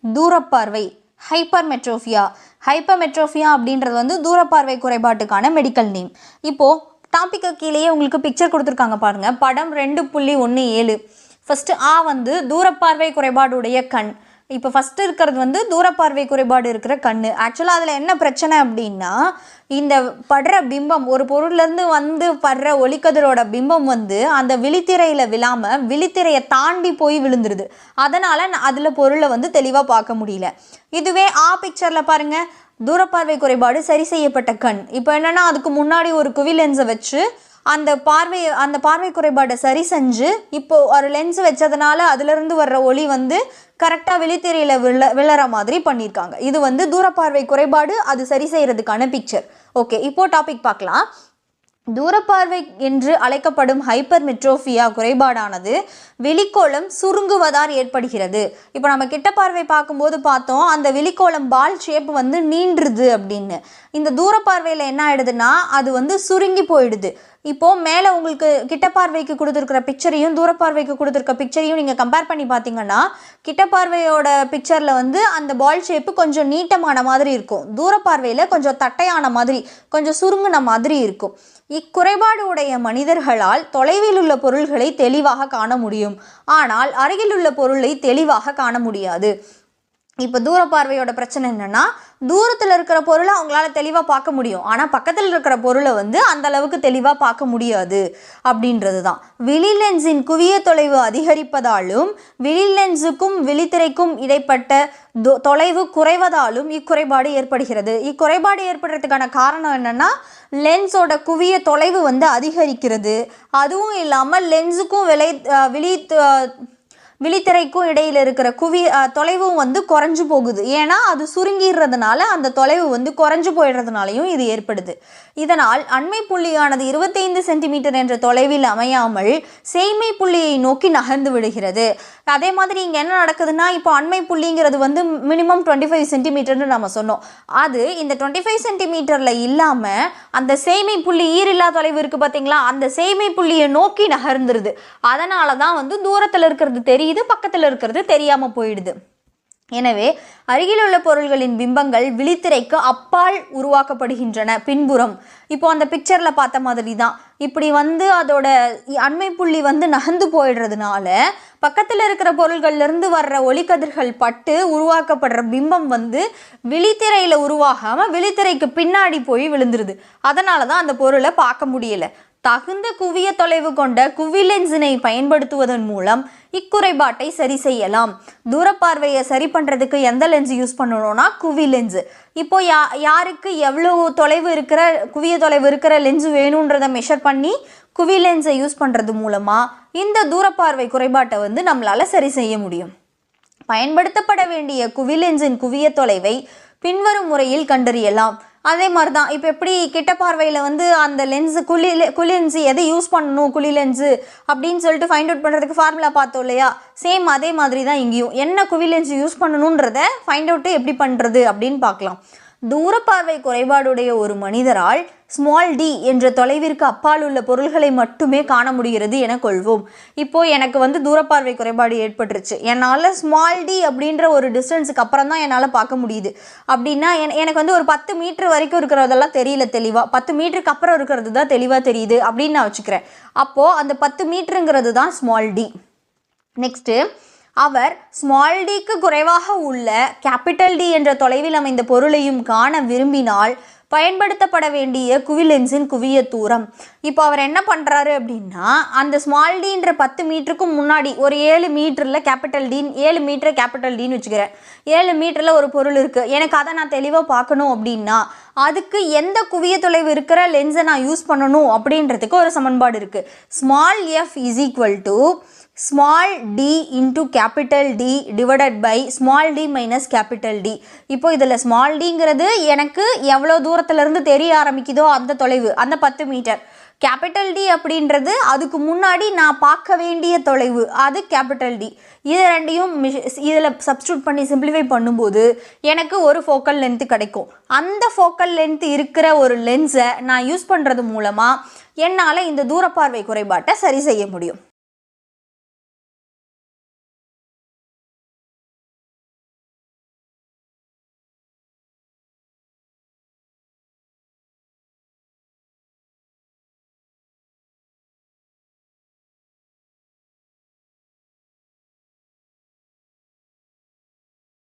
தூரப்பார்வை, ஹைப்பர்மெட்ரோஃபியா. ஹைப்பர்மெட்ரோஃபியா அப்படின்றது வந்து தூரப்பார்வை குறைபாட்டுக்கான medical name. இப்போது டாப்பிக்கு கீழேயே உங்களுக்கு பிக்சர் கொடுத்துருக்காங்க பாருங்கள். படம் 2.17. ஃபஸ்ட்டு வந்து தூரப்பார்வை குறைபாடுடைய கண். இப்போ ஃபஸ்ட்டு இருக்கிறது வந்து தூரப்பார்வை குறைபாடு இருக்கிற கண். ஆக்சுவலாக அதில் என்ன பிரச்சனை அப்படின்னா, இந்த படுற பிம்பம், ஒரு பொருள்லேருந்து வந்து படுற ஒளிக்கதிரோட பிம்பம் வந்து அந்த விழித்திரையில் விழாமல் விழித்திரையை தாண்டி போய் விழுந்துருது. அதனால் அதில் பொருளை வந்து தெளிவாக பார்க்க முடியல. இதுவே பிக்சரில் பாருங்கள், தூரப்பார்வை குறைபாடு சரி செய்யப்பட்ட கண். இப்போ என்னென்னா, அதுக்கு முன்னாடி ஒரு குவி லென்ஸை வச்சு அந்த பார்வை குறைபாடை சரி செஞ்சு இப்போது ஒரு லென்ஸ் வச்சதுனால அதிலிருந்து வர்ற ஒளி வந்து கரெக்டாக விழித்திரையில் விழற மாதிரி பண்ணியிருக்காங்க. இது வந்து தூரப்பார்வை குறைபாடு, அது சரி செய்கிறதுக்கான பிக்சர். ஓகே, இப்போது டாபிக் பார்க்கலாம். தூரப்பார்வை என்று அழைக்கப்படும் ஹைப்பர்மெட்ரோஃபியா குறைபாடானது விழிக்கோளம் சுருங்குவதால் ஏற்படுகிறது. இப்போ நம்ம கிட்ட பார்வை பார்க்கும்போது பார்த்தோம், அந்த விழிக்கோளம் பால் ஷேப் வந்து நீண்டுருது அப்படின்னு. இந்த தூரப்பார்வையில் என்ன ஆயிடுதுன்னா, அது வந்து சுருங்கி போயிடுது. இப்போது மேலே உங்களுக்கு கிட்ட பார்வைக்கு கொடுத்துருக்கிற பிக்சரையும் தூரப்பார்வைக்கு கொடுத்துருக்க பிக்சரையும் நீங்கள் கம்பேர் பண்ணி பார்த்தீங்கன்னா, கிட்ட பார்வையோட பிக்சரில் வந்து அந்த பால் ஷேப்பு கொஞ்சம் நீட்டமான மாதிரி இருக்கும். தூரப்பார்வையில் கொஞ்சம் தட்டையான மாதிரி, கொஞ்சம் சுருங்கின மாதிரி இருக்கும். இக்குறைபாடு உடைய மனிதர்களால் தொலைவில் உள்ள பொருள்களை தெளிவாக காண முடியும், ஆனால் அருகில் உள்ள பொருளை தெளிவாக காண முடியாது. இப்போ தூரப்பார்வையோட பிரச்சனை என்னென்னா, தூரத்தில் இருக்கிற பொருளை அவங்களால தெளிவாக பார்க்க முடியும், ஆனால் பக்கத்தில் இருக்கிற பொருளை வந்து அந்த அளவுக்கு தெளிவாக பார்க்க முடியாது அப்படின்றது தான். விழி லென்ஸின் குவிய தொலைவு அதிகரிப்பதாலும் விழி லென்ஸுக்கும் விழித்திரைக்கும் இடைப்பட்ட தொலைவு குறைவதாலும் இக்குறைபாடு ஏற்படுகிறது. இக்குறைபாடு ஏற்படுறதுக்கான காரணம் என்னென்னா, லென்ஸோட குவிய தொலைவு வந்து அதிகரிக்கிறது. அதுவும் இல்லாமல் லென்ஸுக்கும் விழித்திரைக்கும் இடையில் இருக்கிற தொலைவும் வந்து குறைஞ்சு போகுது. ஏன்னா அது சுருங்கிடுறதுனால அந்த தொலைவு வந்து குறைஞ்சு போயிடுறதுனாலையும் இது ஏற்படுது. இதனால் அண்மை புள்ளியானது 25 சென்டிமீட்டர் என்ற தொலைவில் அமையாமல் சேய்மை புள்ளியை நோக்கி நகர்ந்து விடுகிறது. அதே மாதிரி இங்கே என்ன நடக்குதுன்னா, இப்போ அண்மை புள்ளிங்கிறது வந்து மினிமம் 25 சென்டிமீட்டர்னு நம்ம சொன்னோம். அது இந்த 25 சென்டிமீட்டரில் இல்லாமல் அந்த சேய்மை புள்ளி ஈரில்லா தொலைவு இருக்குது பார்த்தீங்களா, அந்த சேய்மை புள்ளியை நோக்கி நகர்ந்துருது. அதனால தான் வந்து தூரத்தில் இருக்கிறது தெரியுது, பக்கத்தில் இருக்கிறது தெரியாமல் போயிடுது. எனவே அருகில் உள்ள பொருள்களின் பிம்பங்கள் விழித்திரைக்கு அப்பால் உருவாக்கப்படுகின்றன. பின்புறம் இப்போ அந்த பிக்சரில் பார்த்த மாதிரி தான், இப்படி வந்து அதோட அண்மை புள்ளி வந்து நகர்ந்து போயிடுறதுனால பக்கத்தில் இருக்கிற பொருள்கள்லேருந்து வர்ற ஒளிக்கதிர்கள் பட்டு உருவாக்கப்படுற பிம்பம் வந்து விழித்திரையில் உருவாகாமல் விழித்திரைக்கு பின்னாடி போய் விழுந்துருது. அதனால தான் அந்த பொருளை பார்க்க முடியலை. தகுந்த குவிய தொலைவு கொண்ட குவி லென்ஸினை பயன்படுத்துவதன் மூலம் இக்குறைபாட்டை சரி செய்யலாம். தூரப்பார்வையை சரி பண்ணுறதுக்கு எந்த லென்ஸ் யூஸ் பண்ணணும்னா குவி லென்ஸு. இப்போ யாருக்கு எவ்வளோ குவிய தொலைவு இருக்கிற லென்ஸு வேணுன்றதை மெஷர் பண்ணி குவி லென்ஸை யூஸ் பண்ணுறது மூலமாக இந்த தூரப்பார்வை குறைபாட்டை வந்து நம்மளால் சரி செய்ய முடியும். பயன்படுத்தப்பட வேண்டிய குவி லென்ஸின் குவிய தொலைவை பின்வரும் முறையில் கண்டறியலாம். அதே மாதிரி தான், இப்போ எப்படி கிட்ட பார்வையில் வந்து அந்த லென்ஸு குளிலென்ஸு எதை யூஸ் பண்ணணும், குழி லென்ஸு அப்படின்னு சொல்லிட்டு ஃபைண்ட் அவுட் பண்ணுறதுக்கு ஃபார்முலா பார்த்தோம் இல்லையா, சேம் அதே மாதிரி தான் இங்கேயும் என்ன குவி லென்ஸு யூஸ் பண்ணணுன்றதை ஃபைண்ட் அவுட்டு எப்படி பண்ணுறது அப்படின்னு பார்க்கலாம். தூரப்பார்வை குறைபாடுடைய ஒரு மனிதரால் d என்ற தொலைவிற்கு அப்பால் உள்ள பொருள்களை மட்டுமே காண முடிகிறது என கொள்வோம். இப்போது எனக்கு வந்து தூரப்பார்வை குறைபாடு ஏற்பட்டுருச்சு, என்னால் d அப்படின்ற ஒரு டிஸ்டன்ஸுக்கு அப்புறம் தான் என்னால் பார்க்க முடியுது. அப்படின்னா எனக்கு வந்து ஒரு 10 மீட்டர் வரைக்கும் இருக்கிறதெல்லாம் தெரியல தெளிவாக, 10 மீட்டருக்கு அப்புறம் இருக்கிறது தான் தெளிவாக தெரியுது அப்படின்னு நான் வச்சுக்கிறேன். அப்போது அந்த 10 மீட்டருங்கிறது தான் d. நெக்ஸ்ட்டு, அவர் dக்கு குறைவாக உள்ள D என்ற தொலைவில் அமைந்த பொருளையும் காண விரும்பினால் பயன்படுத்தப்பட வேண்டிய குவி லென்ஸின் குவிய தூரம். இப்போ அவர் என்ன பண்ணுறாரு அப்படின்னா, அந்த Dன்ற 10 மீட்டருக்கும் முன்னாடி ஒரு 7 மீட்டரில் D, 7 மீட்டர் Dன்னு வச்சுக்கிறேன். 7 மீட்டரில் ஒரு பொருள் இருக்குது, எனக்கு அதை நான் தெளிவாக பார்க்கணும் அப்படின்னா அதுக்கு எந்த குவிய தொலைவு இருக்கிற லென்ஸை நான் யூஸ் பண்ணணும் அப்படின்றதுக்கு ஒரு சமன்பாடு இருக்குது. f d into D divided by d minus D. இப்போ இதில் dங்கிறது எனக்கு எவ்வளோ தூரத்துலேருந்து தெரிய ஆரம்பிக்குதோ அந்த தொலைவு, அந்த 10 மீட்டர். D அப்படின்றது அதுக்கு முன்னாடி நான் பார்க்க வேண்டிய தொலைவு, அது D. இது ரெண்டையும் இதில் சப்ஸ்டியூட் பண்ணி சிம்பிளிஃபை பண்ணும்போது எனக்கு ஒரு ஃபோக்கல் லென்த்து கிடைக்கும். அந்த ஃபோக்கல் லென்த் இருக்கிற ஒரு லென்ஸை நான் யூஸ் பண்ணுறது மூலமாக என்னால் இந்த தூரப்பார்வை குறைபாட்டை சரி செய்ய முடியும்.